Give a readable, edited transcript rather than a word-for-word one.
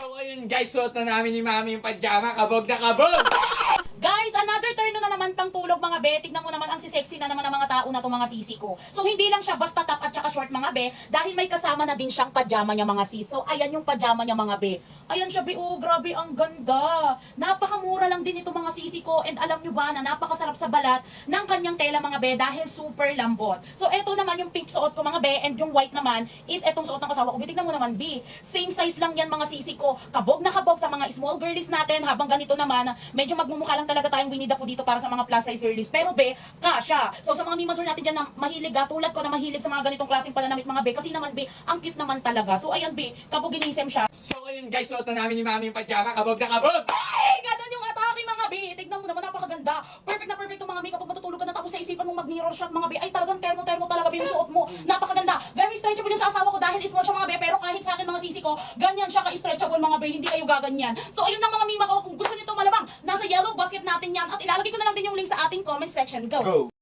So ayun guys, suot na namin ni Mami yung pajama. Kabog na kabog! Guys, another turn na naman pang tulog mga be. Tignan mo naman ang sisexy na naman ng mga tao na itong mga sisi ko. So hindi lang siya basta top at saka short mga be, dahil may kasama na din siyang pajama niya mga sis. So ayan yung pajama niya mga be. Ayan siya be, oh grabe ang ganda. Napakamura lang din ito mga sisi ko, and alam nyo ba na napakasarap sa balat ng kanyang tela mga be dahil super lambot. So eto naman yung pink suot ko mga be, and yung white naman is etong suot ng kasawa ko. Tignan mo naman be, same size lang yan mga sisi ko. Kabog na kabog sa mga small girlies natin, habang ganito naman medyo magmumukha lang talaga tayong Winnie the Pooh dito para sa mga plus size girlies. Pero be, kasha. So sa mga mimazor natin dyan na mahilig, tulad ko na mahilig sa mga ganitong klaseng pananamit mga be, kasi naman be, ang cute naman talaga. So ayan be, kabuginisem siya. So ayun guys, suot na namin ni Mami yung pajama. Kabog na kabog! Ay, ganun yung atake mga be. Tignan mo naman, napakaganda. Perfect na perfect yung mga be. Kapag matutulog ka na tapos naisipan mong mag-mirror shot mga be, ay talagang termo-termo talaga be yung suot mo. Napakaganda. Very stretchable yung sa asawa ko dahil small siya mga be, pero kahit sa akin mga sisi ko, ganyan siya ka-stretchable mga be, hindi kayo gaganyan. So ayun na mga mima ko, kung gusto niyo ito malamang, nasa yellow basket natin yan, at ilalagay ko na lang din yung link sa ating comment section. Go!